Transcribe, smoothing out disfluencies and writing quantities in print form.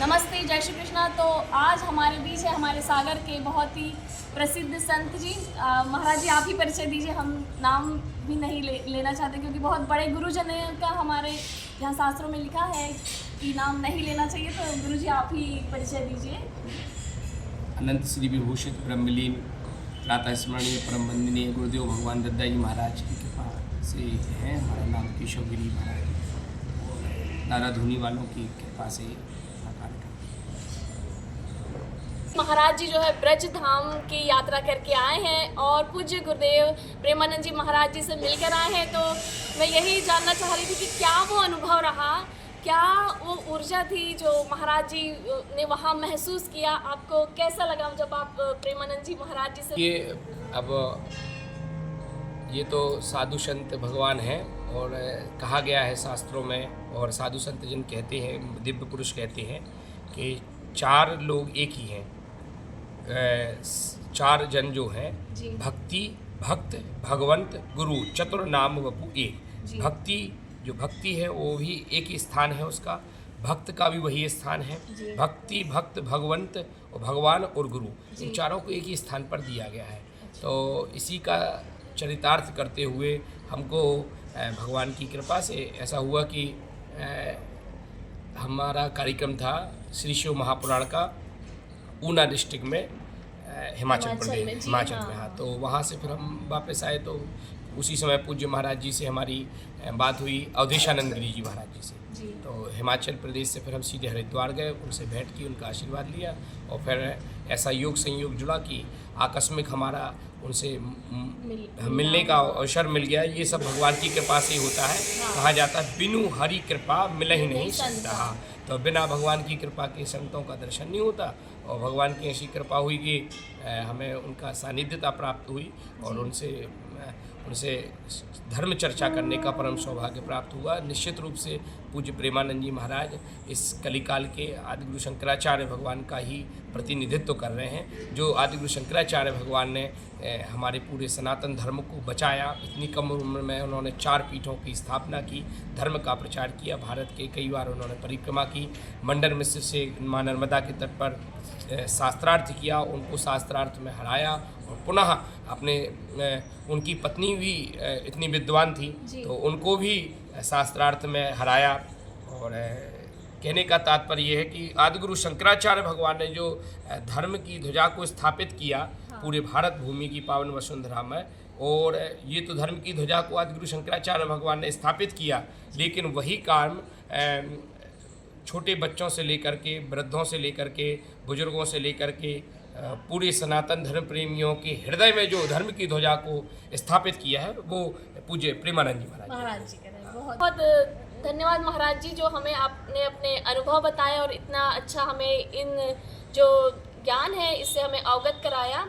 नमस्ते, जय श्री कृष्णा। तो आज हमारे बीच है हमारे सागर के बहुत ही प्रसिद्ध संत जी। महाराज जी, आप ही परिचय दीजिए। हम नाम भी नहीं लेना चाहते क्योंकि बहुत बड़े गुरुजन का हमारे यहाँ शास्त्रों में लिखा है कि नाम नहीं लेना चाहिए। तो गुरु जी, आप ही परिचय दीजिए। अनंत श्री विभूषित ब्रह्मलीन प्रातः स्मरणीय परम वंदनीय गुरुदेव भगवान दद्दा जी महाराज की कृपा से है। हमारा नाम केशवगिरी महाराज और दादा धुनी वालों की कृपा से साकार कर। महाराज जी जो है ब्रज धाम की यात्रा करके आए हैं और पूज्य गुरुदेव प्रेमानंद जी महाराज जी से मिलकर आए हैं। तो मैं यही जानना चाह रही थी कि क्या वो अनुभव रहा, क्या वो ऊर्जा थी जो महाराज जी ने वहाँ महसूस किया। आपको कैसा लगा जब आप प्रेमानंद जी महाराज जी से? ये तो साधु संत भगवान हैं और कहा गया है शास्त्रों में, और साधु संत जिन कहते हैं, दिव्य पुरुष कहते हैं कि चार लोग एक ही हैं। चार जन जो हैं, भक्ति, भक्त, भगवंत, गुरु, चतुर नाम वपु एक। भक्ति, जो भक्ति है वो भी एक ही स्थान है उसका, भक्त का भी वही स्थान है। भक्ति, भक्त, भगवंत और भगवान और गुरु, इन चारों को एक ही स्थान पर दिया गया है। तो इसी का चरितार्थ करते हुए हमको भगवान की कृपा से ऐसा हुआ कि हमारा कार्यक्रम था श्री शिव महापुराण का ऊना डिस्ट्रिक्ट में, हिमाचल प्रदेश, हिमाचल में। हाँ, तो वहाँ से फिर हम वापस आए। तो उसी समय पूज्य महाराज जी से हमारी बात हुई, अवधेशानंद गिरी जी महाराज जी से। तो हिमाचल प्रदेश से फिर हम सीधे हरिद्वार गए, उनसे भेंट की, उनका आशीर्वाद लिया और फिर ऐसा योग संयोग जुड़ा कि आकस्मिक हमारा उनसे मिलने का अवसर मिल गया। ये सब भगवान की कृपा से ही होता है। कहा जाता है बिनु हरि कृपा मिल ही नहीं सकता। तो बिना भगवान की कृपा के संतों का दर्शन नहीं होता। और भगवान की ऐसी कृपा हुई कि हमें उनका सानिध्यता प्राप्त हुई और उनसे धर्म चर्चा करने का परम सौभाग्य प्राप्त हुआ। निश्चित रूप से पूज्य प्रेमानंद जी महाराज इस कलिकाल के आदिगुरु शंकराचार्य भगवान का ही प्रतिनिधित्व कर रहे हैं। जो आदिगुरु शंकराचार्य भगवान ने हमारे पूरे सनातन धर्म को बचाया। इतनी कम उम्र में उन्होंने 4 पीठों की स्थापना की, धर्म का प्रचार किया, भारत के कई बार उन्होंने परिक्रमा की, मंडन मिश्र से माँ नर्मदा के तट पर शास्त्रार्थ किया, उनको शास्त्रार्थ में हराया और पुनः अपने उनकी पत्नी भी इतनी विद्वान थी तो उनको भी शास्त्रार्थ में हराया। और कहने का तात्पर्य यह है कि आदिगुरु शंकराचार्य भगवान ने जो धर्म की ध्वजा को स्थापित किया पूरे भारत भूमि की पावन वसुंधरा में, और ये तो धर्म की ध्वजा को आदिगुरु शंकराचार्य भगवान ने स्थापित किया, लेकिन वही काम छोटे बच्चों से लेकर के, वृद्धों से लेकर के, बुजुर्गों से लेकर के पूरे सनातन धर्म प्रेमियों के हृदय में जो धर्म की ध्वजा को स्थापित किया है वो पूज्य प्रेमानंद जी महाराज जी करें। बहुत बहुत धन्यवाद महाराज जी, जो हमें आपने अपने अनुभव बताए और इतना अच्छा हमें इन जो ज्ञान है इससे हमें अवगत कराया।